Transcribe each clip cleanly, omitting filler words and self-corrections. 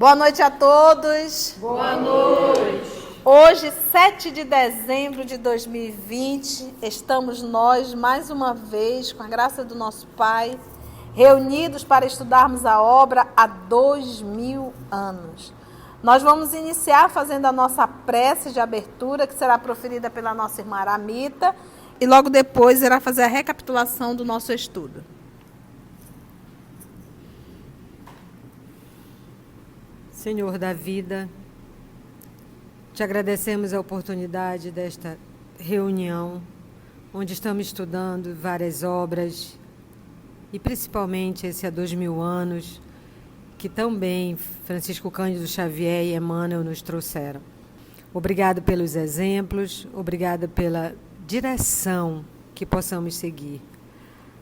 Boa noite a todos. Boa noite. Hoje, 7 de dezembro de 2020, estamos nós, mais uma vez, com a graça do nosso Pai, reunidos para estudarmos a obra há 2000 anos. Nós vamos iniciar fazendo a nossa prece de abertura, que será proferida pela nossa irmã Aramita, e logo depois irá fazer a recapitulação do nosso estudo. Senhor da vida, te agradecemos a oportunidade desta reunião, onde estamos estudando várias obras, e principalmente esse há 2000 anos, que tão bem Francisco Cândido Xavier e Emmanuel nos trouxeram. Obrigado pelos exemplos, obrigado pela direção que possamos seguir.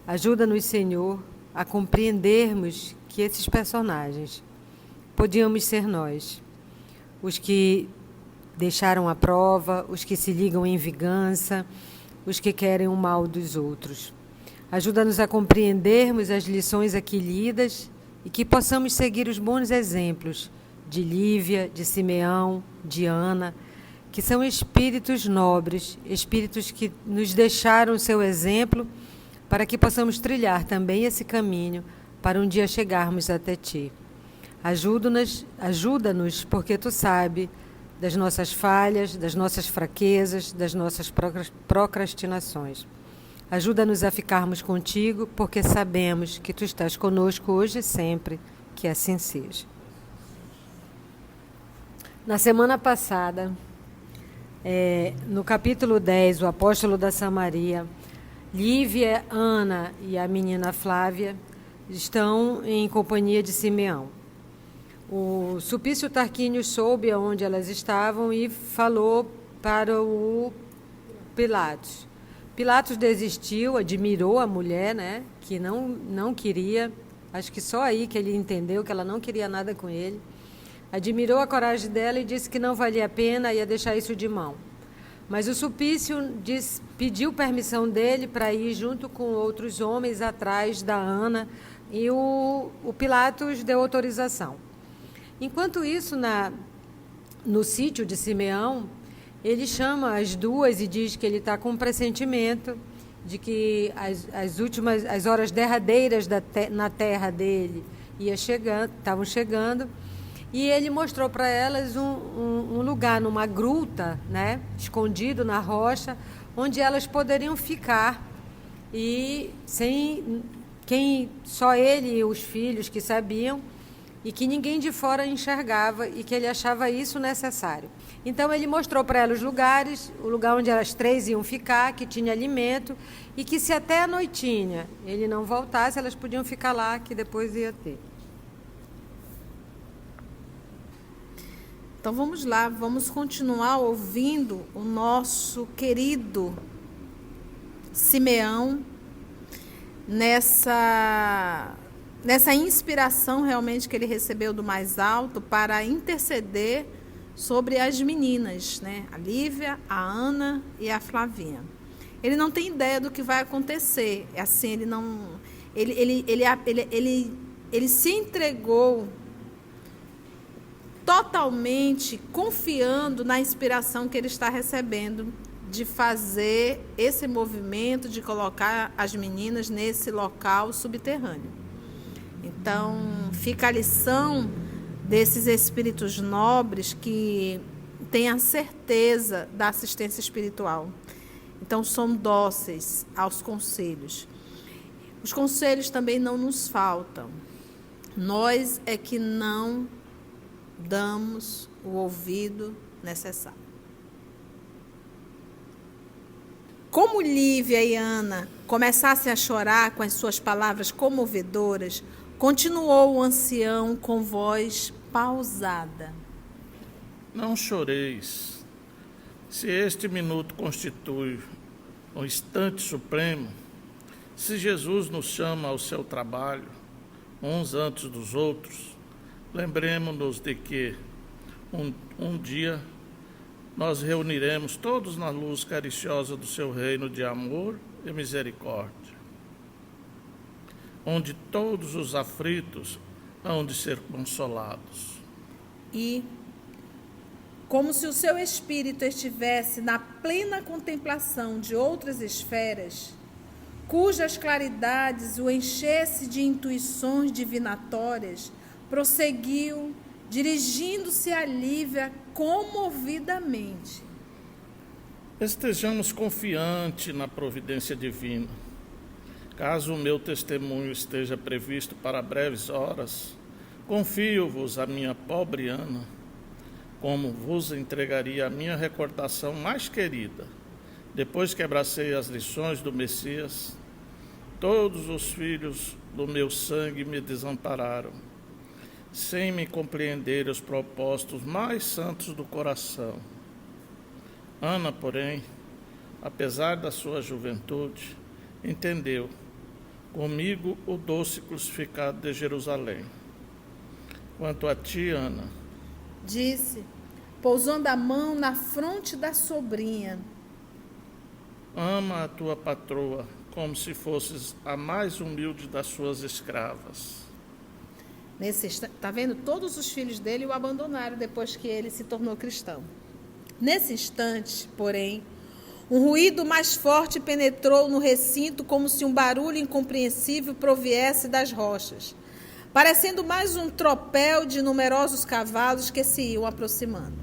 Ajuda-nos, Senhor, a compreendermos que esses personagens podíamos ser nós, os que deixaram a prova, os que se ligam em vingança, os que querem o mal dos outros. Ajuda-nos a compreendermos as lições aqui lidas e que possamos seguir os bons exemplos de Lívia, de Simeão, de Ana, que são espíritos nobres, espíritos que nos deixaram o seu exemplo para que possamos trilhar também esse caminho para um dia chegarmos até Ti. Ajuda-nos, porque Tu sabes das nossas falhas, das nossas fraquezas, das nossas procrastinações. Ajuda-nos a ficarmos contigo, porque sabemos que Tu estás conosco hoje e sempre, que assim seja. Na semana passada, no capítulo 10, o apóstolo da Samaria, Lívia, Ana e a menina Flávia estão em companhia de Simeão. O Sulpício Tarquínio soube aonde elas estavam e falou para o Pilatos. Pilatos desistiu, admirou a mulher, né, que não queria, acho que só aí que ele entendeu que ela não queria nada com ele. Admirou a coragem dela e disse que não valia a pena, ia deixar isso de mão. Mas o Sulpício pediu permissão dele para ir junto com outros homens atrás da Ana e o Pilatos deu autorização. Enquanto isso, no sítio de Simeão, ele chama as duas e diz que ele está com um pressentimento de que as horas derradeiras na terra dele estavam chegando, e ele mostrou para elas um lugar numa gruta, né, escondido na rocha, onde elas poderiam ficar e só ele e os filhos que sabiam, e que ninguém de fora enxergava e que ele achava isso necessário. Então ele mostrou para elas o lugar onde elas três iam ficar, que tinha alimento, e que se até a noitinha ele não voltasse, elas podiam ficar lá, que depois ia ter. Então vamos lá, vamos continuar ouvindo o nosso querido Simeão nessa inspiração realmente que ele recebeu do mais alto para interceder sobre as meninas, né? A Lívia, a Ana e a Flavinha. Ele não tem ideia do que vai acontecer. É assim, ele se entregou totalmente confiando na inspiração que ele está recebendo de fazer esse movimento de colocar as meninas nesse local subterrâneo. Então, fica a lição desses espíritos nobres que têm a certeza da assistência espiritual. Então, são dóceis aos conselhos. Os conselhos também não nos faltam. Nós é que não damos o ouvido necessário. Como Lívia e Ana começassem a chorar com as suas palavras comovedoras, continuou o ancião com voz pausada. Não choreis. Se este minuto constitui um instante supremo, se Jesus nos chama ao seu trabalho, uns antes dos outros, lembremos-nos de que um dia nós reuniremos todos na luz cariciosa do seu reino de amor e misericórdia, onde todos os aflitos hão de ser consolados. e, como se o seu espírito estivesse na plena contemplação de outras esferas, cujas claridades o enchesse de intuições divinatórias, prosseguiu, dirigindo-se a Lívia comovidamente. Estejamos confiantes na providência divina. Caso o meu testemunho esteja previsto para breves horas, confio-vos a minha pobre Ana, como vos entregaria a minha recordação mais querida. Depois que abracei as lições do Messias, todos os filhos do meu sangue me desampararam, sem me compreender os propósitos mais santos do coração. Ana, porém, apesar da sua juventude, entendeu comigo o doce crucificado de Jerusalém. Quanto a ti, Ana, disse, pousando a mão na fronte da sobrinha, ama a tua patroa como se fosses a mais humilde das suas escravas. Está vendo? Todos os filhos dele o abandonaram depois que ele se tornou cristão. Nesse instante, porém, um ruído mais forte penetrou no recinto como se um barulho incompreensível proviesse das rochas, parecendo mais um tropel de numerosos cavalos que se iam aproximando.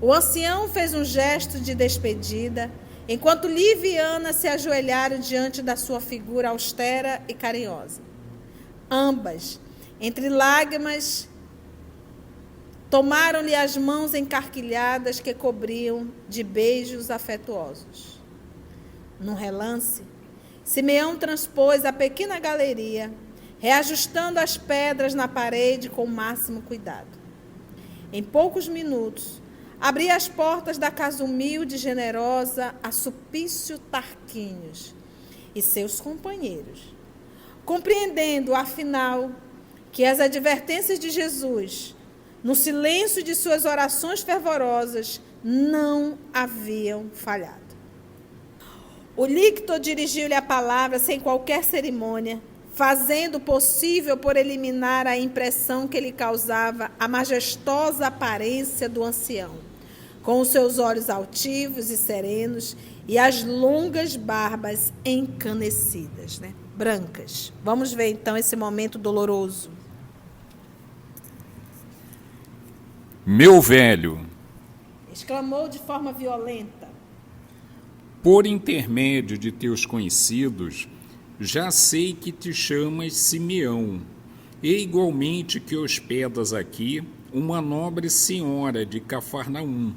O ancião fez um gesto de despedida, enquanto Lívia e Ana se ajoelharam diante da sua figura austera e carinhosa. Ambas, entre lágrimas, tomaram-lhe as mãos encarquilhadas que cobriam de beijos afetuosos. Num relance, Simeão transpôs a pequena galeria, reajustando as pedras na parede com o máximo cuidado. Em poucos minutos, abria as portas da casa humilde e generosa a Sulpício Tarquínios e seus companheiros, compreendendo, afinal, que as advertências de Jesus, no silêncio de suas orações fervorosas, não haviam falhado. O lictor dirigiu-lhe a palavra sem qualquer cerimônia, fazendo o possível por eliminar a impressão que lhe causava a majestosa aparência do ancião, com os seus olhos altivos e serenos e as longas barbas encanecidas, brancas. Vamos ver então esse momento doloroso. Meu velho, exclamou de forma violenta, por intermédio de teus conhecidos, já sei que te chamas Simeão, e igualmente que hospedas aqui uma nobre senhora de Cafarnaum,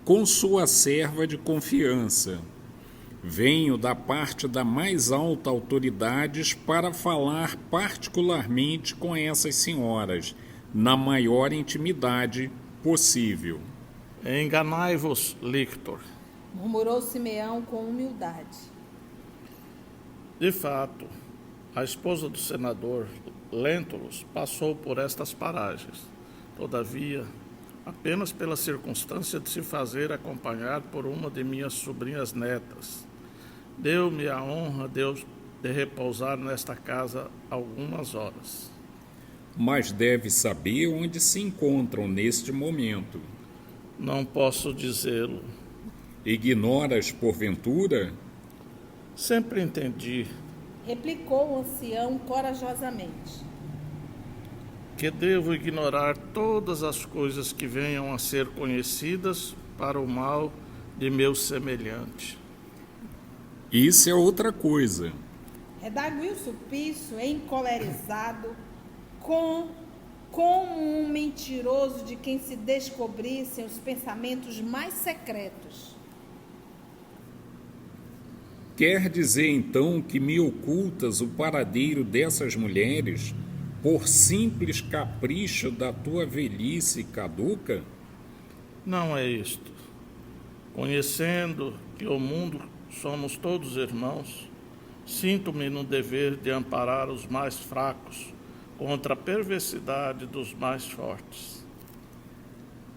com sua serva de confiança. Venho da parte da mais alta autoridade para falar particularmente com essas senhoras, na maior intimidade possível. Enganai-vos, lictor. Murmurou Simeão com humildade. De fato, a esposa do senador Lentulus passou por estas paragens. Todavia, apenas pela circunstância de se fazer acompanhar por uma de minhas sobrinhas netas, deu-me a honra de repousar nesta casa algumas horas. Mas deve saber onde se encontram neste momento. Não posso dizê-lo. Ignoras, porventura? Sempre entendi, replicou o ancião corajosamente, que devo ignorar todas as coisas que venham a ser conhecidas para o mal de meu semelhante. Isso é outra coisa. Redarguiu Sulpício, encolerizado, como um mentiroso de quem se descobrissem os pensamentos mais secretos. Quer dizer, então, que me ocultas o paradeiro dessas mulheres por simples capricho da tua velhice caduca? Não é isto. Conhecendo que o mundo somos todos irmãos, sinto-me no dever de amparar os mais fracos contra a perversidade dos mais fortes.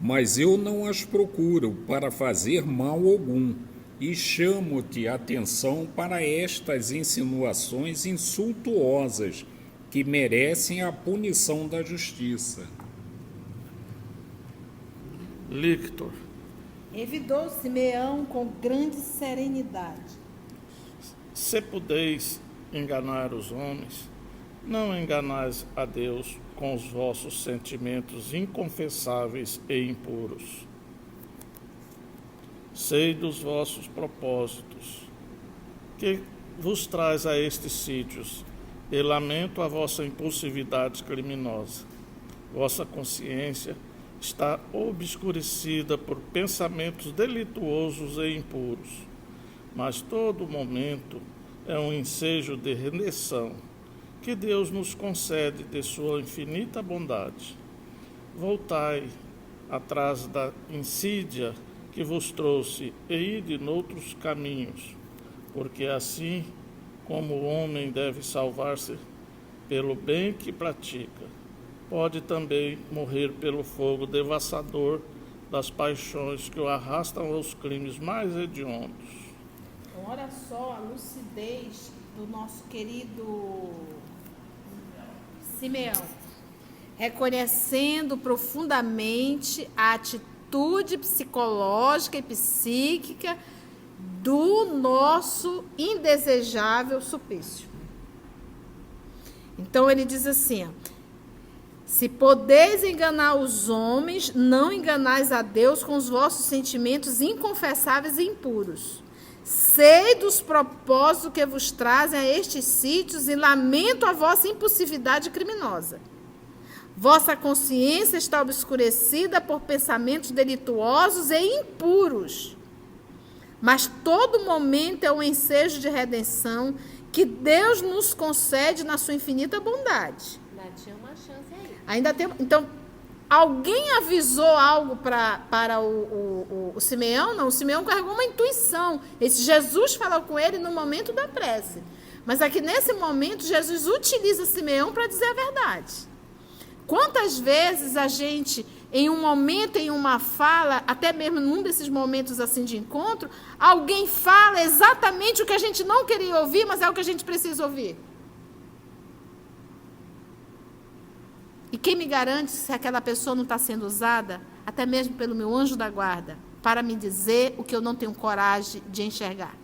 Mas eu não as procuro para fazer mal algum, e chamo-te a atenção para estas insinuações insultuosas que merecem a punição da justiça. lictor. Revidou Simeão com grande serenidade. Se podeis enganar os homens, não enganais a Deus com os vossos sentimentos inconfessáveis e impuros. Sei dos vossos propósitos, que vos traz a estes sítios, e lamento a vossa impulsividade criminosa. Vossa consciência está obscurecida por pensamentos delituosos e impuros, mas todo momento é um ensejo de redenção que Deus nos concede de sua infinita bondade. Voltai atrás da insídia que vos trouxe e ide noutros caminhos, porque assim como o homem deve salvar-se pelo bem que pratica, pode também morrer pelo fogo devastador das paixões que o arrastam aos crimes mais hediondos. Então, olha só a lucidez do nosso querido Simeão, reconhecendo profundamente a atitude psicológica e psíquica do nosso indesejável Sulpício. Então ele diz assim, ó, se podeis enganar os homens, não enganais a Deus com os vossos sentimentos inconfessáveis e impuros. Sei dos propósitos que vos trazem a estes sítios e lamento a vossa impulsividade criminosa. Vossa consciência está obscurecida por pensamentos delituosos e impuros. Mas todo momento é um ensejo de redenção que Deus nos concede na sua infinita bondade. Ainda tinha uma chance aí. Ainda tem, então, alguém avisou algo para o Simeão? Não, o Simeão carregou uma intuição. Esse Jesus falou com ele no momento da prece. Mas aqui nesse momento, Jesus utiliza Simeão para dizer a verdade. Quantas vezes a gente, em um momento, em uma fala, até mesmo num desses momentos assim de encontro, alguém fala exatamente o que a gente não queria ouvir, mas é o que a gente precisa ouvir. E quem me garante se aquela pessoa não está sendo usada, até mesmo pelo meu anjo da guarda, para me dizer o que eu não tenho coragem de enxergar?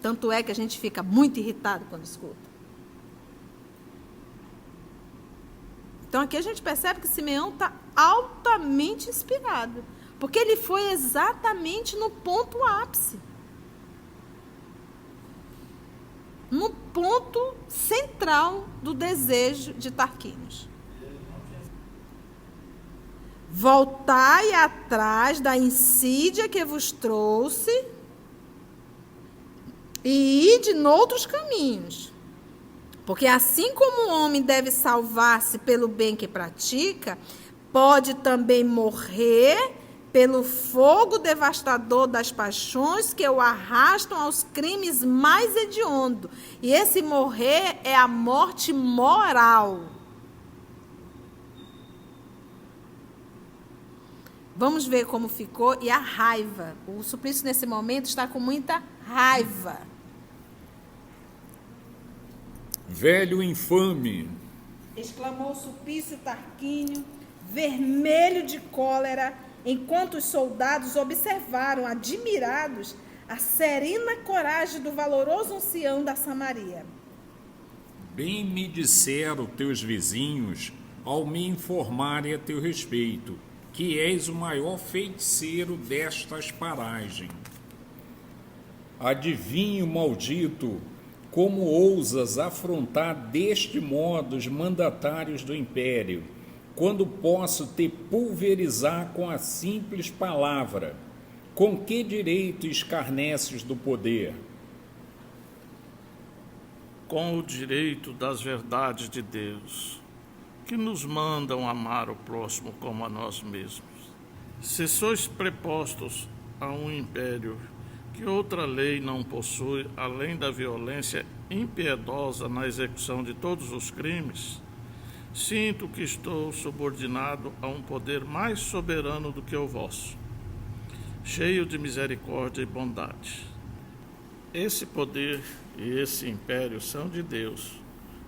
Tanto é que a gente fica muito irritado quando escuta. Então aqui a gente percebe que Simeão está altamente inspirado, porque ele foi exatamente no ponto ápice. No ponto central do desejo de Tarquínios. Voltai atrás da insídia que vos trouxe e ide noutros caminhos. Porque assim como o homem deve salvar-se pelo bem que pratica, pode também morrer pelo fogo devastador das paixões que o arrastam aos crimes mais hediondos. E esse morrer é a morte moral. Vamos ver como ficou. E a raiva. O Sulpício, nesse momento, está com muita raiva. Velho infame, Exclamou Sulpício Tarquínio, vermelho de cólera, enquanto os soldados observaram, admirados, a serena coragem do valoroso ancião da Samaria. bem me disseram teus vizinhos, ao me informarem a teu respeito, que és o maior feiticeiro destas paragens. Adivinho, maldito, como ousas afrontar deste modo os mandatários do império, quando posso te pulverizar com a simples palavra? Com que direito escarneces do poder? Com o direito das verdades de Deus, que nos mandam amar o próximo como a nós mesmos. Se sois prepostos a um império que outra lei não possui, além da violência impiedosa na execução de todos os crimes, sinto que estou subordinado a um poder mais soberano do que o vosso, cheio de misericórdia e bondade. Esse poder e esse império são de Deus,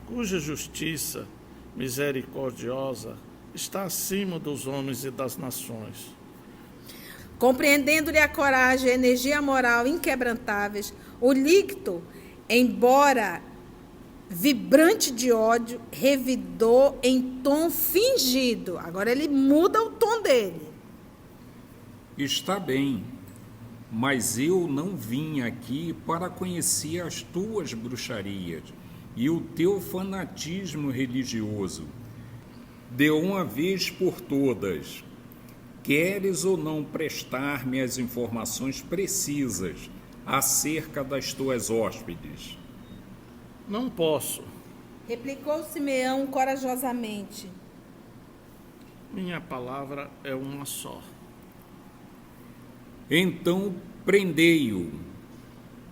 cuja justiça misericordiosa está acima dos homens e das nações. Compreendendo-lhe a coragem e a energia moral inquebrantáveis, o líquido, embora vibrante de ódio, revidou em tom fingido. Agora ele muda o tom dele. Está bem, mas eu não vim aqui para conhecer as tuas bruxarias e o teu fanatismo religioso. De uma vez por todas, queres ou não prestar-me as informações precisas acerca das tuas hóspedes? Não posso. Replicou Simeão corajosamente. Minha palavra é uma só. Então prendei-o.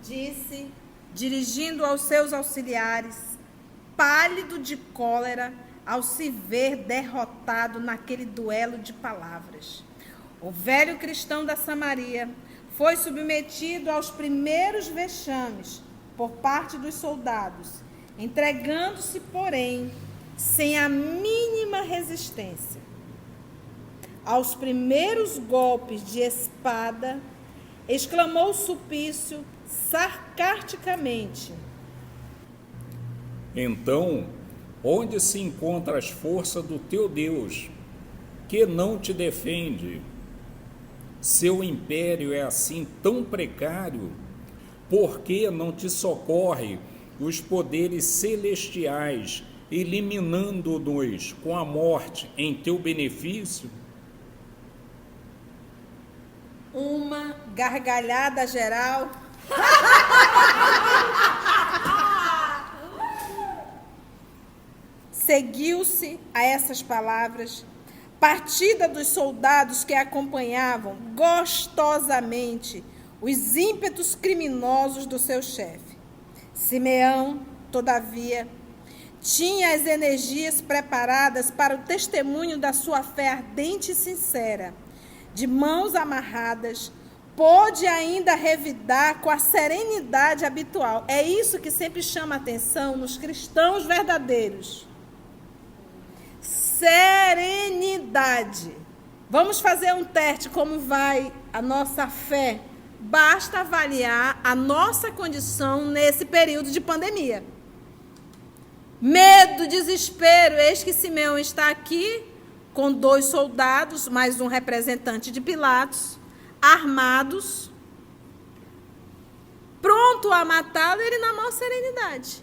Disse, dirigindo aos seus auxiliares, pálido de cólera, ao se ver derrotado naquele duelo de palavras. O velho cristão da Samaria foi submetido aos primeiros vexames por parte dos soldados, entregando-se, porém, sem a mínima resistência. Aos primeiros golpes de espada, exclamou Sulpício sarcasticamente: Então, onde se encontram as forças do teu Deus, que não te defende? Seu império é assim tão precário, por que não te socorre os poderes celestiais, eliminando-nos com a morte em teu benefício? Uma gargalhada geral. Seguiu-se a essas palavras, partida dos soldados que acompanhavam gostosamente os ímpetos criminosos do seu chefe. Simeão, todavia, tinha as energias preparadas para o testemunho da sua fé ardente e sincera. De mãos amarradas, pôde ainda revidar com a serenidade habitual. É isso que sempre chama a atenção nos cristãos verdadeiros. Serenidade. Vamos fazer um teste como vai a nossa fé. Basta avaliar a nossa condição nesse período de pandemia. Medo, desespero. Eis que Simeão está aqui com 2 soldados, mais um representante de Pilatos, armados, pronto a matá-lo, ele na maior serenidade.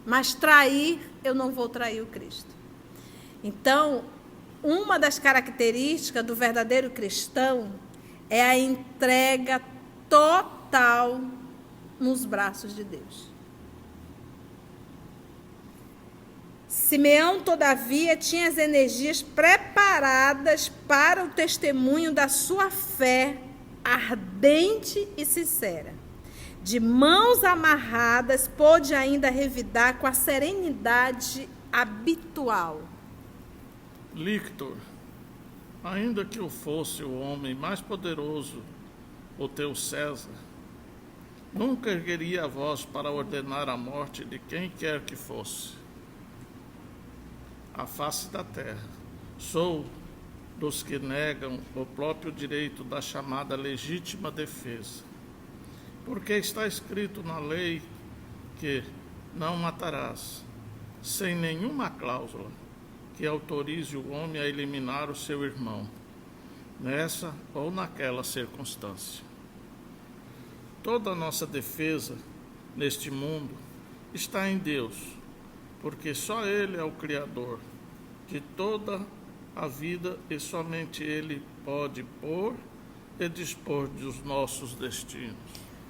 Mas trair, eu não vou trair o Cristo. Então, uma das características do verdadeiro cristão é a entrega total nos braços de Deus. Simeão, todavia, tinha as energias preparadas para o testemunho da sua fé ardente e sincera. De mãos amarradas, pôde ainda revidar com a serenidade habitual. Líctor, ainda que eu fosse o homem mais poderoso, o teu César, nunca ergueria a voz para ordenar a morte de quem quer que fosse. A face da terra. Sou dos que negam o próprio direito da chamada legítima defesa. Porque está escrito na lei que não matarás, sem nenhuma cláusula que autorize o homem a eliminar o seu irmão, nessa ou naquela circunstância. Toda a nossa defesa neste mundo está em Deus, porque só Ele é o Criador de toda a vida e somente Ele pode pôr e dispor dos nossos destinos.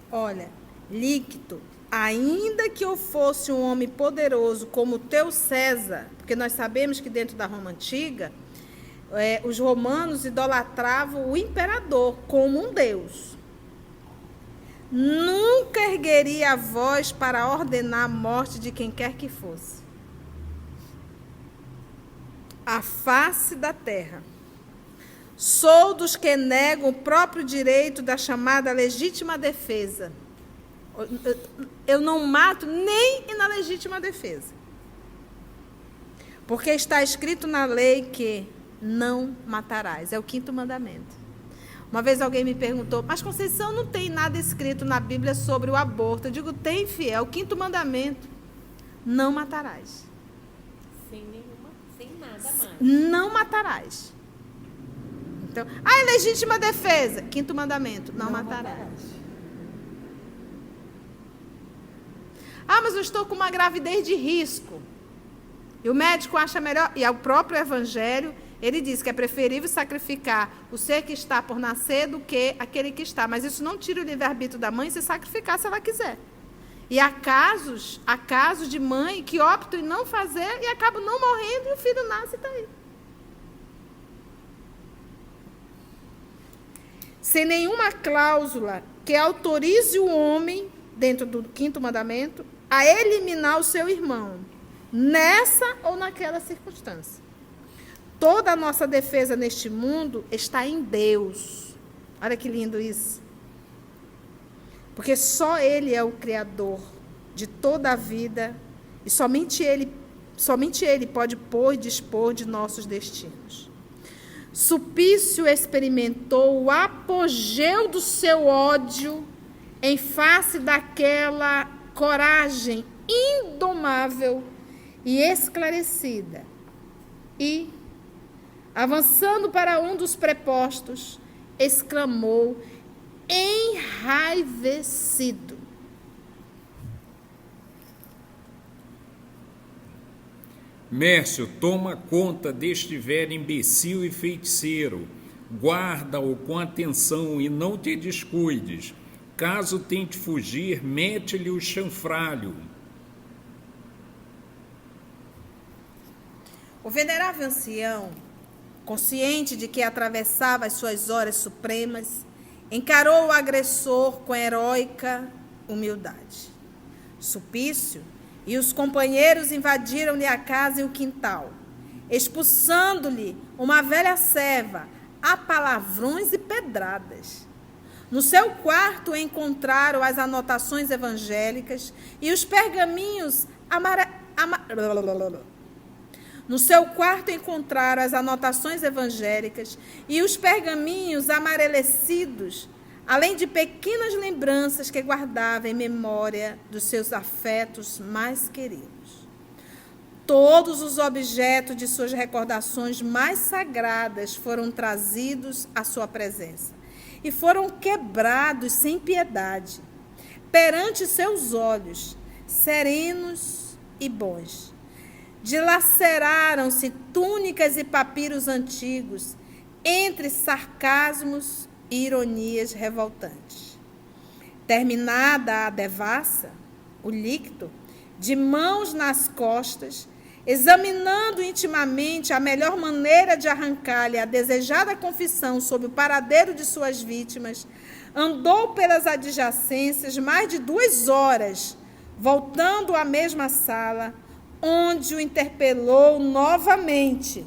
Olha, líquido, ainda que eu fosse um homem poderoso como o teu César, porque nós sabemos que dentro da Roma Antiga, os romanos idolatravam o imperador como um deus. Nunca ergueria a voz para ordenar a morte de quem quer que fosse. A face da terra. Sou dos que negam o próprio direito da chamada legítima defesa. Eu não mato nem na legítima defesa. Porque está escrito na lei que não matarás. É o 5º mandamento. Uma vez alguém me perguntou, mas Conceição, não tem nada escrito na Bíblia sobre o aborto? Eu digo, tem, fiel, o 5º mandamento. Não matarás. Sem nada mais. Não matarás. Então, é legítima defesa. 5º mandamento, não matarás. Mas eu estou com uma gravidez de risco. E o médico acha melhor, e o próprio Evangelho, ele diz que é preferível sacrificar o ser que está por nascer do que aquele que está. Mas isso não tira o livre-arbítrio da mãe se sacrificar se ela quiser. E há casos de mãe que optam em não fazer e acabam não morrendo e o filho nasce e está aí. Sem nenhuma cláusula que autorize o homem, dentro do 5º mandamento, a eliminar o seu irmão, nessa ou naquela circunstância. Toda a nossa defesa neste mundo está em Deus. Olha que lindo isso. Porque só Ele é o Criador de toda a vida e somente Ele pode pôr e dispor de nossos destinos. Sulpício experimentou o apogeu do seu ódio em face daquela coragem indomável e esclarecida. E, avançando para um dos prepostos, exclamou, enraivecido: Mércio, toma conta deste velho imbecil e feiticeiro. Guarda-o com atenção e não te descuides. Caso tente fugir, mete-lhe o chanfralho. O venerável ancião, consciente de que atravessava as suas horas supremas, encarou o agressor com heróica humildade. Sulpício e os companheiros invadiram-lhe a casa e o quintal, expulsando-lhe uma velha serva a palavrões e pedradas. No seu quarto encontraram as anotações evangélicas e os pergaminhos No seu quarto encontraram as anotações evangélicas e os pergaminhos amarelecidos, além de pequenas lembranças que guardava em memória dos seus afetos mais queridos. Todos os objetos de suas recordações mais sagradas foram trazidos à sua presença e foram quebrados sem piedade, perante seus olhos, serenos e bons. Dilaceraram-se túnicas e papiros antigos, entre sarcasmos e ironias revoltantes. Terminada a devassa, o líquido, de mãos nas costas, examinando intimamente a melhor maneira de arrancar-lhe a desejada confissão sobre o paradeiro de suas vítimas, andou pelas adjacências mais de 2 horas, voltando à mesma sala, onde o interpelou novamente.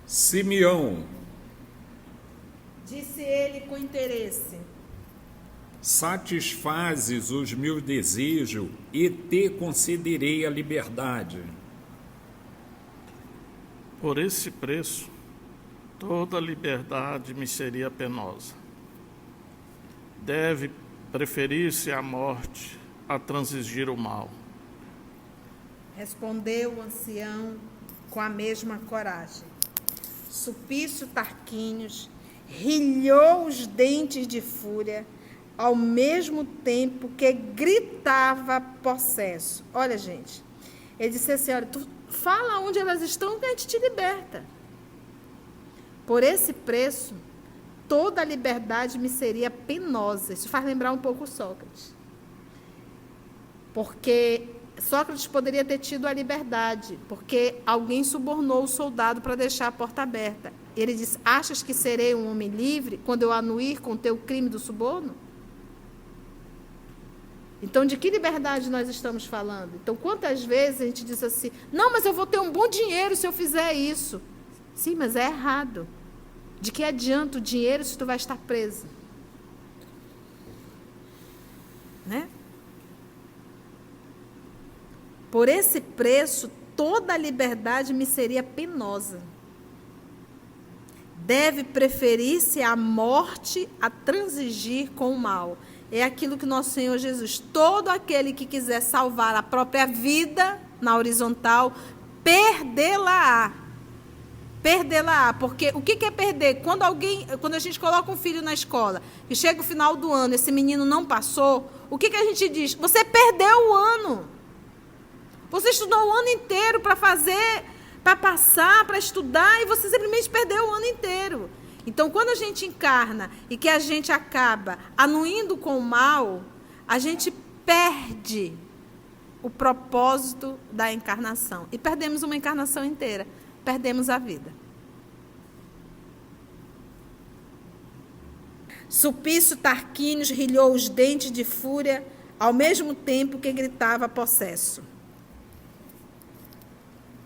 Simeão, disse ele com interesse, satisfazes os meus desejos e te concederei a liberdade. Por esse preço, toda liberdade me seria penosa. Deve preferir-se a morte a transigir o mal. Respondeu o ancião com a mesma coragem. Sulpício Tarquínios rilhou os dentes de fúria, ao mesmo tempo que gritava possesso. Olha, gente, ele disse assim, olha, tu fala onde elas estão que a gente te liberta. Por esse preço, toda a liberdade me seria penosa. Isso faz lembrar um pouco Sócrates. Porque Sócrates poderia ter tido a liberdade, porque alguém subornou o soldado para deixar a porta aberta. Ele disse, achas que serei um homem livre quando eu anuir com o teu crime do suborno? Então, de que liberdade nós estamos falando? Então, quantas vezes a gente diz assim, não, mas eu vou ter um bom dinheiro se eu fizer isso. Sim, mas é errado. De que adianta o dinheiro se tu vai estar preso? Né? por esse preço, toda a liberdade me seria penosa. Deve preferir-se a morte a transigir com o mal. É aquilo que nosso Senhor Jesus, todo aquele que quiser salvar a própria vida na horizontal, perdê-la-á. Perdê-la-á. Porque o que é perder? Quando a gente coloca um filho na escola e chega o final do ano, esse menino não passou, o que a gente diz? Você perdeu o ano. Você estudou o ano inteiro para passar, para estudar, e você simplesmente perdeu o ano inteiro. Então, quando a gente encarna e que a gente acaba anuindo com o mal, a gente perde o propósito da encarnação. E perdemos uma encarnação inteira. Perdemos a vida. Sulpício Tarquínios rilhou os dentes de fúria, ao mesmo tempo que gritava possesso.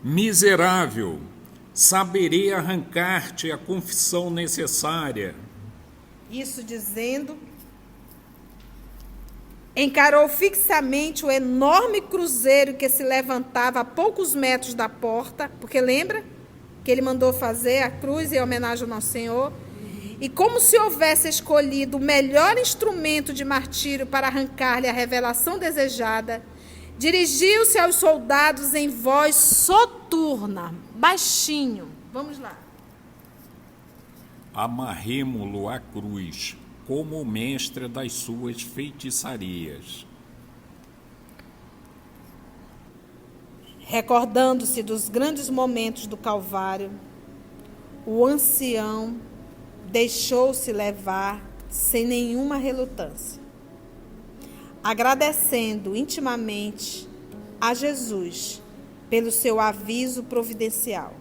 Miserável, saberei arrancar-te a confissão necessária. Isso dizendo, encarou fixamente o enorme cruzeiro que se levantava a poucos metros da porta, porque lembra que ele mandou fazer a cruz em homenagem ao Nosso Senhor, e como se houvesse escolhido o melhor instrumento de martírio para arrancar-lhe a revelação desejada, dirigiu-se aos soldados em voz soturna, baixinho. Vamos lá. Amarremo-lo à cruz, como o mestre das suas feitiçarias. Recordando-se dos grandes momentos do Calvário, o ancião deixou-se levar sem nenhuma relutância, agradecendo intimamente a Jesus pelo seu aviso providencial,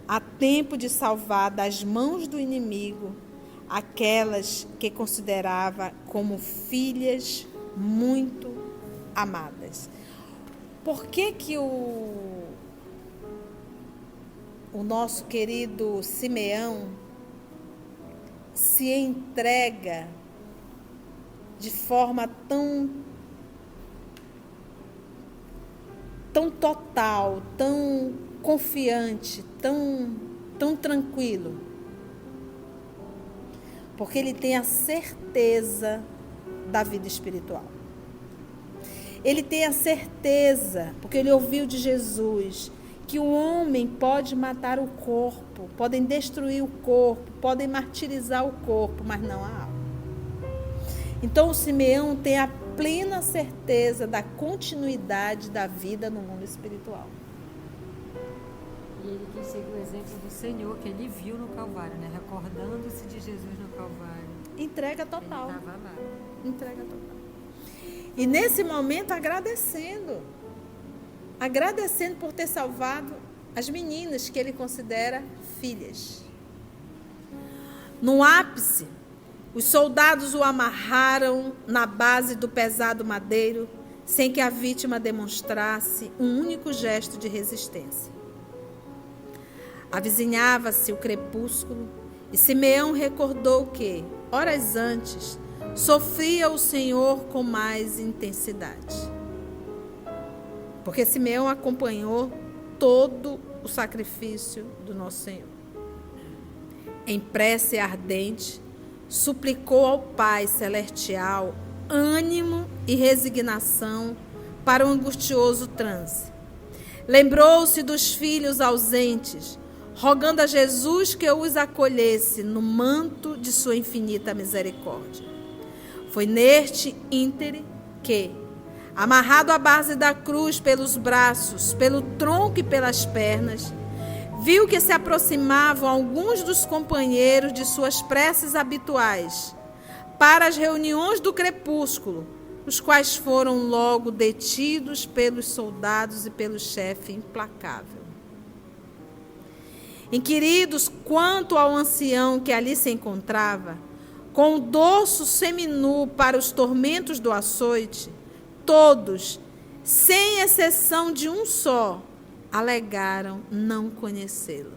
a tempo de salvar das mãos do inimigo aquelas que considerava como filhas muito amadas. Por que o nosso querido Simeão se entrega de forma tão total, tão confiante, tão tranquilo? Porque ele tem a certeza da vida espiritual. Ele tem a certeza, porque ele ouviu de Jesus, que o homem pode matar o corpo, podem destruir o corpo, podem martirizar o corpo, mas não a alma. Então o Simeão tem a plena certeza da continuidade da vida no mundo espiritual. E ele quis seguir o exemplo do Senhor, que ele viu no Calvário, né? Recordando-se de Jesus no Calvário. Entrega total. Ele estava lá. Entrega total. E nesse momento agradecendo por ter salvado as meninas que ele considera filhas. No ápice, os soldados o amarraram na base do pesado madeiro, sem que a vítima demonstrasse um único gesto de resistência. Avizinhava-se o crepúsculo e Simeão recordou que, horas antes, sofria o Senhor com mais intensidade. Porque Simeão acompanhou todo o sacrifício do nosso Senhor. Em prece ardente, suplicou ao Pai Celestial ânimo e resignação para o angustioso transe. Lembrou-se dos filhos ausentes, rogando a Jesus que os acolhesse no manto de sua infinita misericórdia. Foi neste íntere que, amarrado à base da cruz pelos braços, pelo tronco e pelas pernas, viu que se aproximavam alguns dos companheiros de suas preces habituais para as reuniões do crepúsculo, os quais foram logo detidos pelos soldados e pelo chefe implacável. Inquiridos quanto ao ancião que ali se encontrava, com o dorso seminu para os tormentos do açoite, todos, sem exceção de um só, alegaram não conhecê-lo.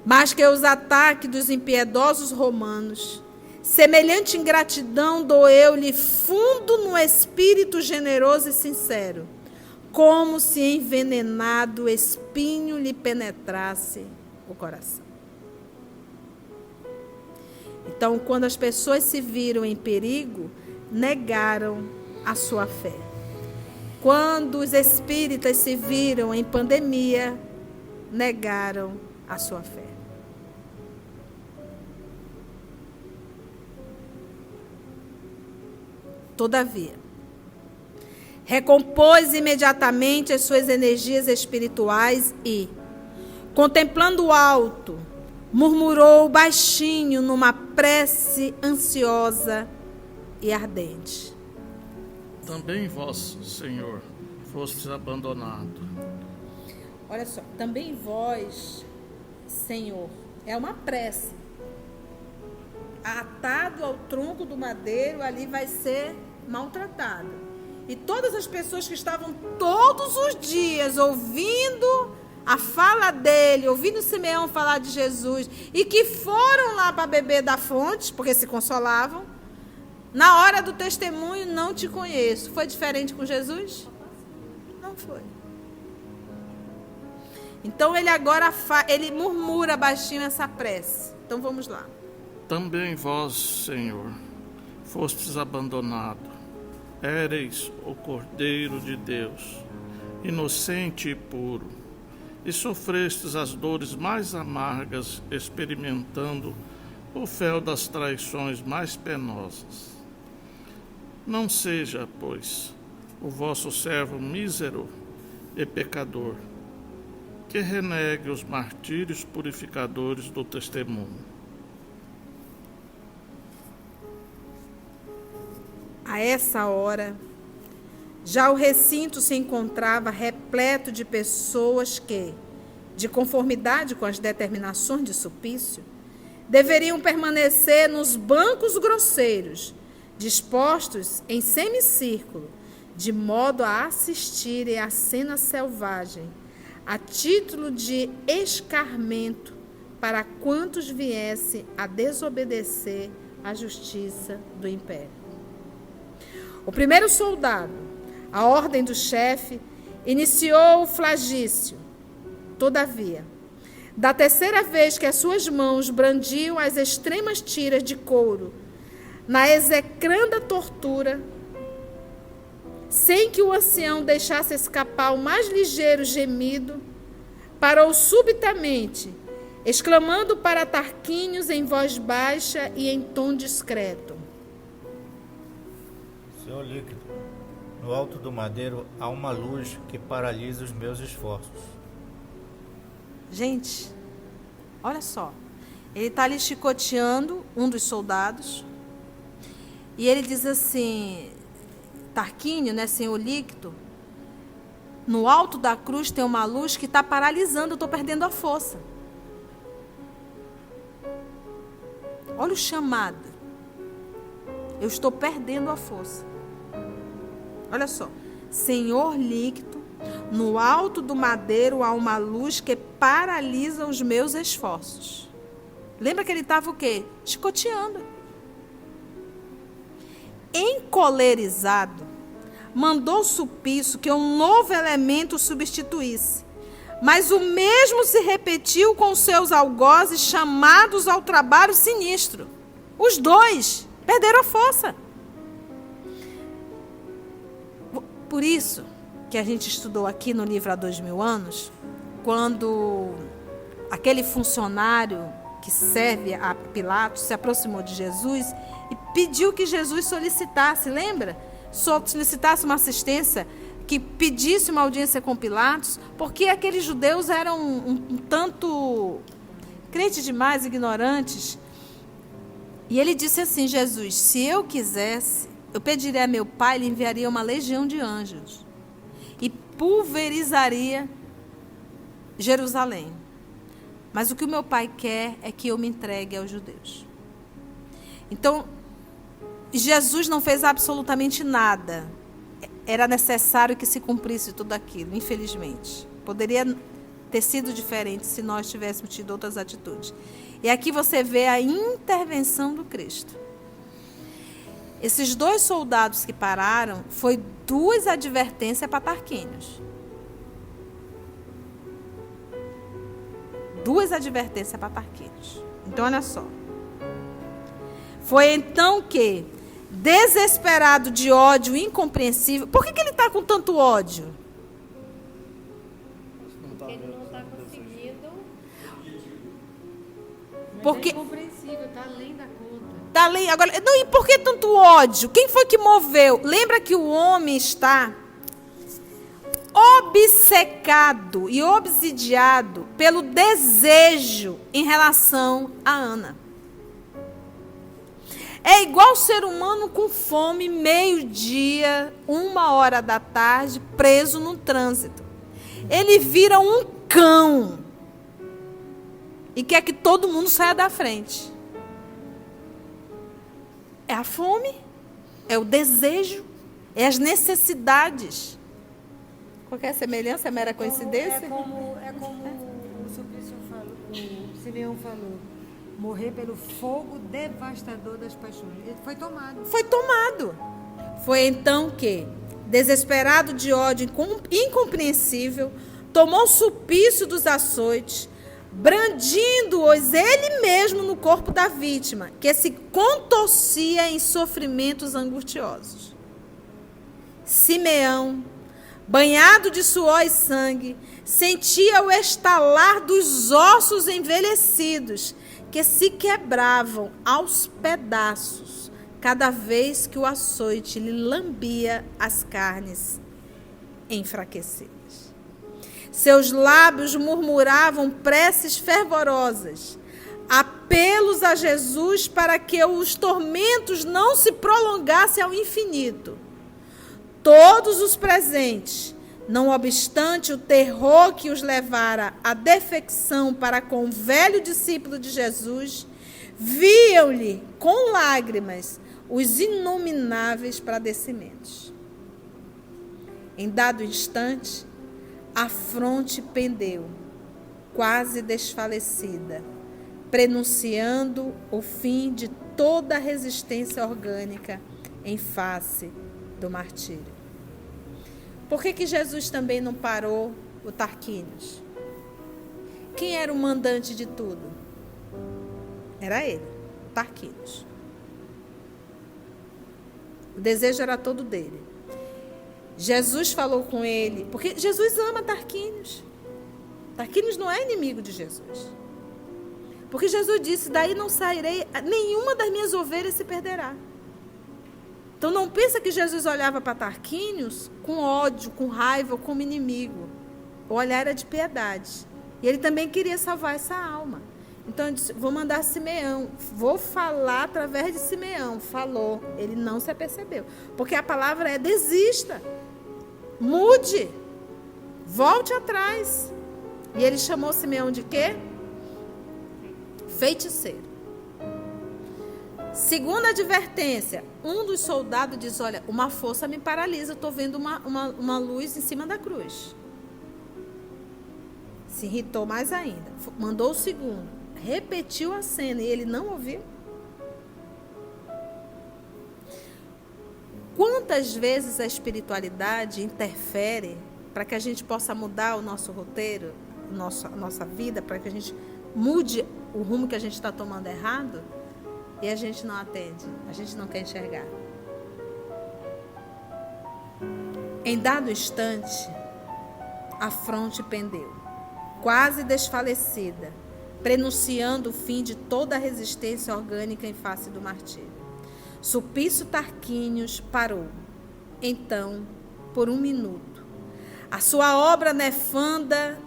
Mas que os ataques dos impiedosos romanos Semelhante ingratidão doeu-lhe fundo no espírito generoso e sincero, como se envenenado espinho lhe penetrasse o coração. Então, quando as pessoas se viram em perigo, negaram a sua fé. Quando os espíritas se viram em pandemia, negaram a sua fé. Todavia, recompôs imediatamente as suas energias espirituais e, contemplando o alto, murmurou baixinho numa prece ansiosa e ardente. Também vós, Senhor, fostes abandonado. Olha só, também vós, Senhor, é uma prece. Atado ao tronco do madeiro, ali vai ser maltratado. E todas as pessoas que estavam todos os dias ouvindo a fala dele, ouvindo Simeão falar de Jesus, e que foram lá para beber da fonte, porque se consolavam, na hora do testemunho, não te conheço. Foi diferente com Jesus? Não foi. Então ele agora ele murmura baixinho essa prece. Então vamos lá. Também vós, Senhor, fostes abandonado. Éreis o Cordeiro de Deus, inocente e puro, e sofrestes as dores mais amargas, experimentando o fel das traições mais penosas. Não seja, pois, o vosso servo mísero e pecador, que renegue os martírios purificadores do testemunho. A essa hora, já o recinto se encontrava repleto de pessoas que, de conformidade com as determinações de Sulpício, deveriam permanecer nos bancos grosseiros, dispostos em semicírculo, de modo a assistirem à cena selvagem, a título de escarmento para quantos viessem a desobedecer à justiça do império. O primeiro soldado, a ordem do chefe, iniciou o flagício. Todavia, da terceira vez que as suas mãos brandiam as extremas tiras de couro, na execranda tortura, sem que o ancião deixasse escapar o mais ligeiro gemido, parou subitamente, exclamando para Tarquínios em voz baixa e em tom discreto: Senhor líquido, no alto do madeiro há uma luz que paralisa os meus esforços. Gente, olha só. Ele está ali chicoteando um dos soldados. E ele diz assim: Tarquínio, né, senhor líquido, no alto da cruz tem uma luz que está paralisando, eu estou perdendo a força. Olha o chamado. Eu estou perdendo a força. Olha só. Senhor líquido, no alto do madeiro há uma luz que paralisa os meus esforços. Lembra que ele estava o quê? Chicoteando. Encolerizado, mandou Sulpício que um novo elemento o substituísse. Mas o mesmo se repetiu com seus algozes chamados ao trabalho sinistro. Os dois perderam a força. Por isso que a gente estudou aqui no livro há 2000 anos, quando aquele funcionário que serve a Pilatos se aproximou de Jesus e pediu que Jesus solicitasse, lembra? Solicitasse uma assistência, que pedisse uma audiência com Pilatos, porque aqueles judeus eram um tanto crentes demais, ignorantes. E ele disse assim: Jesus, se eu quisesse, eu pediria a meu pai, ele enviaria uma legião de anjos e pulverizaria Jerusalém. Mas o que o meu pai quer é que eu me entregue aos judeus. Então, Jesus não fez absolutamente nada. Era necessário que se cumprisse tudo aquilo, infelizmente. Poderia ter sido diferente se nós tivéssemos tido outras atitudes. E aqui você vê a intervenção do Cristo. Esses 2 soldados que pararam foi 2 advertências para Tarquínios. 2 advertências para Tarquínios. Então, olha só. Foi então que, desesperado de ódio incompreensível... Por que ele está com tanto ódio? Porque ele não está conseguindo. Porque... É incompreensível, está além da conta. Tá além, agora, não, e por que tanto ódio? Quem foi que moveu? Lembra que o homem está obcecado e obsidiado pelo desejo em relação a Ana. É igual ser humano com fome, meio-dia, 1h da tarde, preso no trânsito. Ele vira um cão e quer que todo mundo saia da frente. É a fome, é o desejo, é as necessidades. Qualquer semelhança é mera coincidência? É como o Sulpício falou, o Simeão falou. Morrer pelo fogo devastador das paixões. Ele foi tomado. Foi tomado. Foi então que, desesperado de ódio incompreensível, tomou o sulpício dos açoites, brandindo-os ele mesmo no corpo da vítima, que se contorcia em sofrimentos angustiosos. Simeão, banhado de suor e sangue, sentia o estalar dos ossos envelhecidos, que se quebravam aos pedaços, cada vez que o açoite lhe lambia as carnes enfraquecidas. Seus lábios murmuravam preces fervorosas, apelos a Jesus para que os tormentos não se prolongassem ao infinito. Todos os presentes, não obstante o terror que os levara à defecção para com o velho discípulo de Jesus, viam-lhe com lágrimas os inomináveis padecimentos. Em dado instante, a fronte pendeu, quase desfalecida, prenunciando o fim de toda a resistência orgânica em face do martírio. Por que Jesus também não parou o Tarquínios? Quem era o mandante de tudo? Era ele, o Tarquínios. O desejo era todo dele. Jesus falou com ele, porque Jesus ama Tarquínios. Tarquínios não é inimigo de Jesus. Porque Jesus disse, daí não sairei, nenhuma das minhas ovelhas se perderá. Então não pensa que Jesus olhava para Tarquínios com ódio, com raiva ou como inimigo. O olhar era de piedade. E ele também queria salvar essa alma. Então ele disse, vou mandar Simeão, vou falar através de Simeão. Falou, ele não se apercebeu. Porque a palavra é desista, mude, volte atrás. E ele chamou Simeão de quê? Feiticeiro. Segunda advertência, um dos soldados diz, olha, uma força me paralisa, estou vendo uma luz em cima da cruz. Se irritou mais ainda, mandou o segundo, repetiu a cena e ele não ouviu. Quantas vezes a espiritualidade interfere para que a gente possa mudar o nosso roteiro, a nossa vida, para que a gente mude o rumo que a gente está tomando errado? E a gente não atende, a gente não quer enxergar. Em dado instante, a fronte pendeu, quase desfalecida, prenunciando o fim de toda a resistência orgânica em face do martírio. Sulpício Tarquínios parou, então, por 1 minuto. A sua obra nefanda,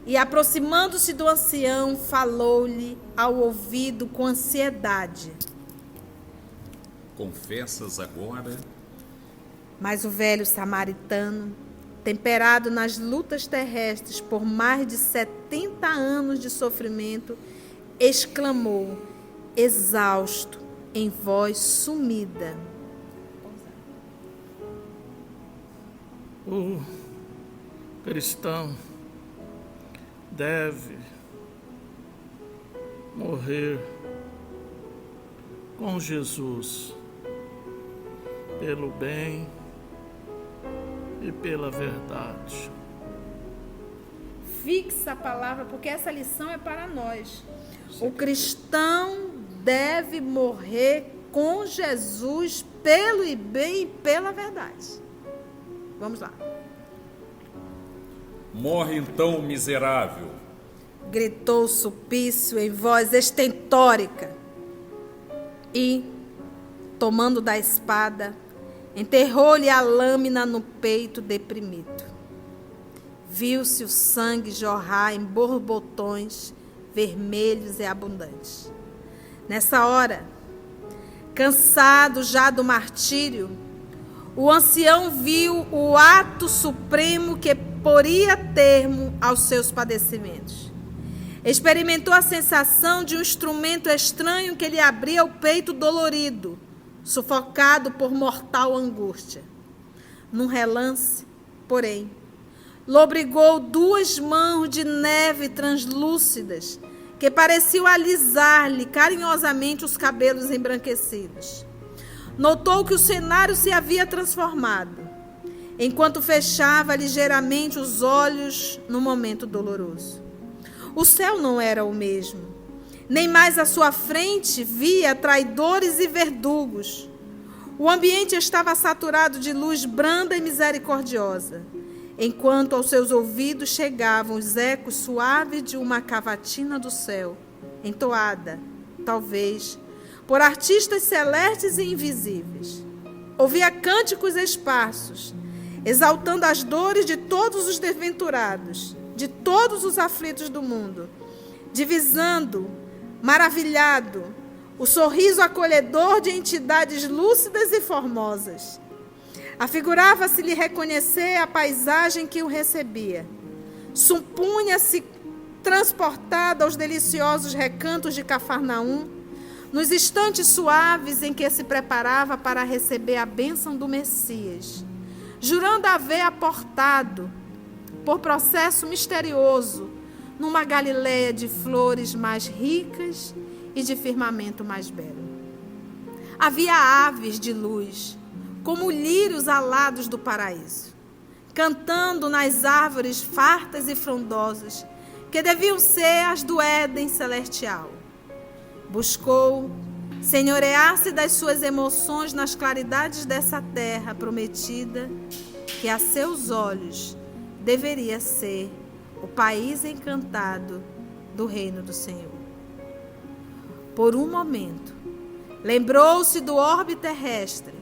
e aproximando-se do ancião, falou-lhe ao ouvido com ansiedade. Confessas agora? Mas o velho samaritano, temperado nas lutas terrestres por mais de 70 anos de sofrimento, exclamou, exausto, em voz sumida. O cristão deve morrer com Jesus pelo bem e pela verdade. Fixa a palavra, porque essa lição é para nós. O cristão deve morrer com Jesus pelo bem e pela verdade. Vamos lá. Morre então, miserável. Gritou Sulpício em voz estentórica e, tomando da espada, enterrou-lhe a lâmina no peito deprimido. Viu-se o sangue jorrar em borbotões vermelhos e abundantes. Nessa hora, cansado já do martírio, o ancião viu o ato supremo que poria termo aos seus padecimentos. Experimentou a sensação de um instrumento estranho que lhe abria o peito dolorido, sufocado por mortal angústia. Num relance, porém, lobrigou 2 mãos de neve translúcidas que pareciam alisar-lhe carinhosamente os cabelos embranquecidos. Notou que o cenário se havia transformado, enquanto fechava ligeiramente os olhos no momento doloroso. O céu não era o mesmo, nem mais à sua frente via traidores e verdugos. O ambiente estava saturado de luz branda e misericordiosa, enquanto aos seus ouvidos chegavam os ecos suaves de uma cavatina do céu, entoada, talvez, por artistas celestes e invisíveis. Ouvia cânticos esparsos, exaltando as dores de todos os desventurados, de todos os aflitos do mundo, divisando, maravilhado, o sorriso acolhedor de entidades lúcidas e formosas. Afigurava-se-lhe reconhecer a paisagem que o recebia. Supunha-se transportada aos deliciosos recantos de Cafarnaum, nos instantes suaves em que se preparava para receber a bênção do Messias, jurando haver aportado, por processo misterioso, numa Galileia de flores mais ricas e de firmamento mais belo. Havia aves de luz, como lírios alados do paraíso, cantando nas árvores fartas e frondosas, que deviam ser as do Éden celestial. Buscou senhorear-se das suas emoções nas claridades dessa terra prometida, que a seus olhos deveria ser o país encantado do reino do Senhor. Por um momento, lembrou-se do orbe terrestre,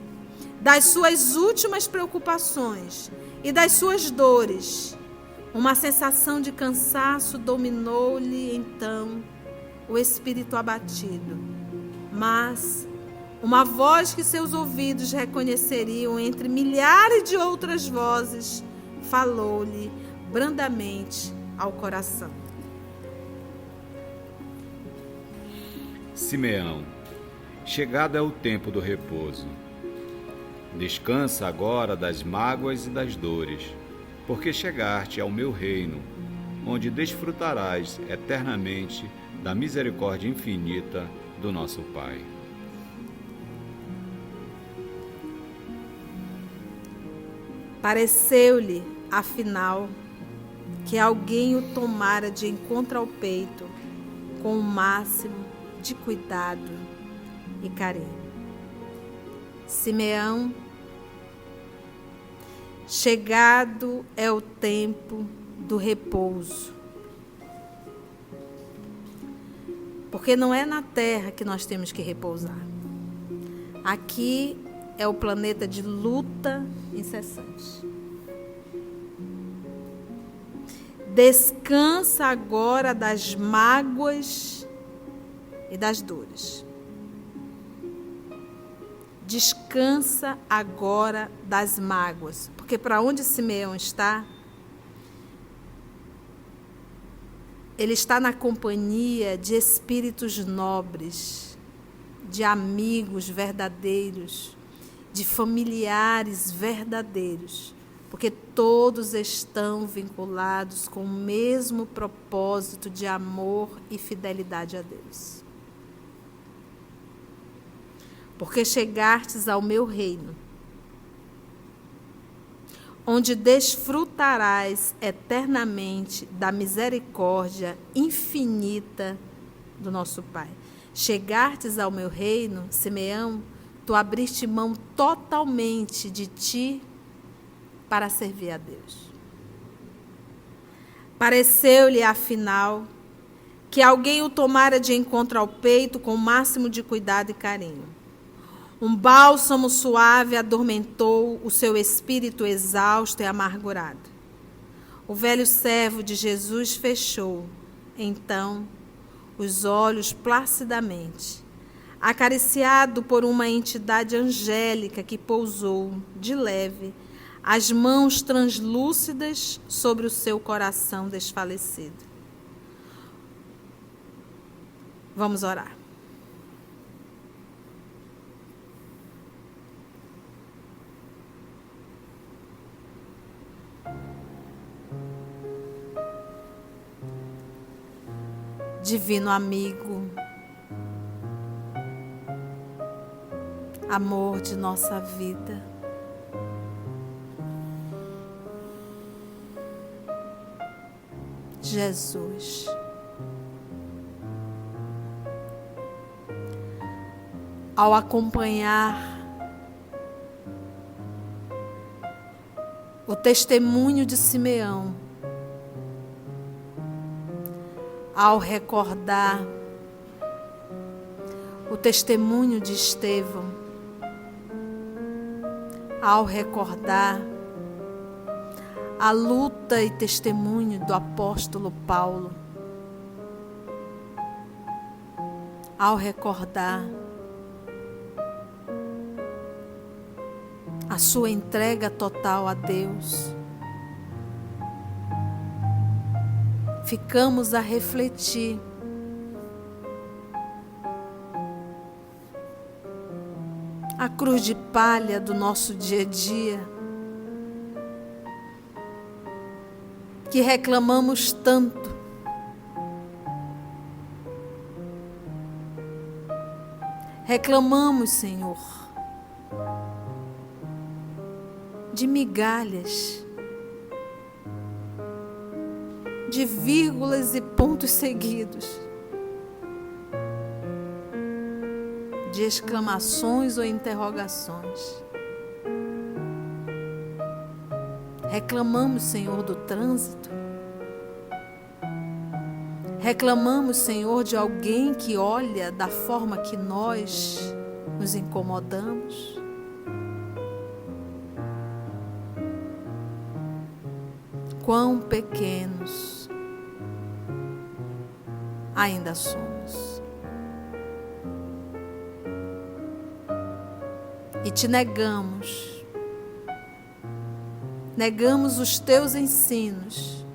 das suas últimas preocupações e das suas dores. Uma sensação de cansaço dominou-lhe então o espírito abatido, mas uma voz que seus ouvidos reconheceriam entre milhares de outras vozes falou-lhe brandamente ao coração. Simeão, chegado é o tempo do repouso. Descansa agora das mágoas e das dores, porque chegaste ao meu reino, onde desfrutarás eternamente da misericórdia infinita do nosso Pai. Pareceu-lhe, afinal, que alguém o tomara de encontro ao peito com o máximo de cuidado e carinho. Simeão, chegado é o tempo do repouso. Porque não é na terra que nós temos que repousar. Aqui é o planeta de luta incessante. Descansa agora das mágoas e das dores. Descansa agora das mágoas. Porque para onde Simeão está, ele está na companhia de espíritos nobres, de amigos verdadeiros, de familiares verdadeiros, porque todos estão vinculados com o mesmo propósito de amor e fidelidade a Deus. Porque chegastes ao meu reino, onde desfrutarás eternamente da misericórdia infinita do nosso Pai. Chegastes ao meu reino, Simeão, tu abriste mão totalmente de ti para servir a Deus. Pareceu-lhe, afinal, que alguém o tomara de encontro ao peito com o máximo de cuidado e carinho. Um bálsamo suave adormentou o seu espírito exausto e amargurado. O velho servo de Jesus fechou, então, os olhos placidamente, acariciado por uma entidade angélica que pousou, de leve, as mãos translúcidas sobre o seu coração desfalecido. Vamos orar. Divino amigo, amor de nossa vida, Jesus, ao acompanhar o testemunho de Simeão, ao recordar o testemunho de Estevão, ao recordar a luta e testemunho do apóstolo Paulo, ao recordar a sua entrega total a Deus, ficamos a refletir a cruz de palha do nosso dia a dia, que reclamamos tanto, reclamamos, Senhor, de migalhas, de vírgulas e pontos seguidos, de exclamações ou interrogações. Reclamamos, Senhor, do trânsito. Reclamamos, Senhor, de alguém que olha da forma que nós nos incomodamos. Quão pequenos ainda somos. E te negamos os teus ensinos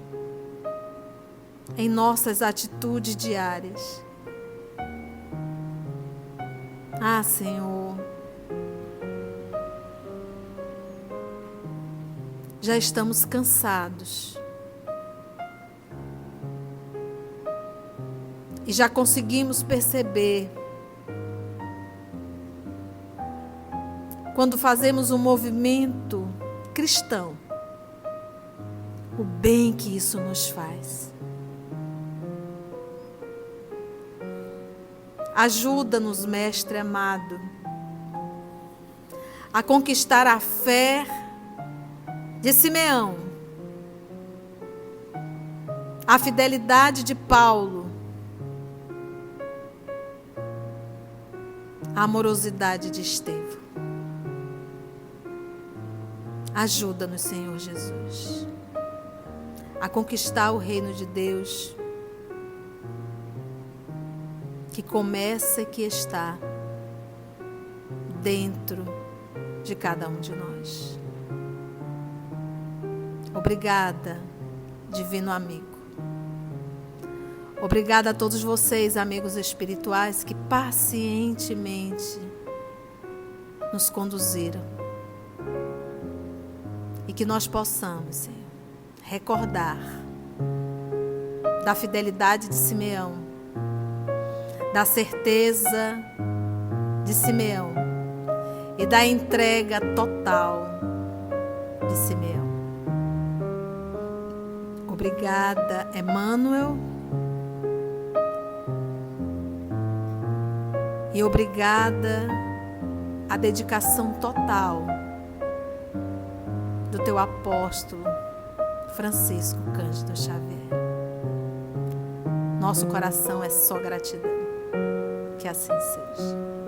em nossas atitudes diárias. Ah, Senhor, já estamos cansados e já conseguimos perceber quando fazemos um movimento cristão, o bem que isso nos faz. Ajuda-nos, Mestre amado, a conquistar a fé de Simeão, a fidelidade de Paulo, a amorosidade de Estevão. Ajuda-nos, Senhor Jesus, a conquistar o reino de Deus, que começa e que está dentro de cada um de nós. Obrigada, divino amigo. Obrigada a todos vocês, amigos espirituais, que pacientemente nos conduziram. E que nós possamos, Senhor, recordar da fidelidade de Simeão, da certeza de Simeão e da entrega total de Simeão. Obrigada, Emmanuel. E obrigada a dedicação total do teu apóstolo Francisco Cândido Xavier. Nosso coração é só gratidão. Que assim seja.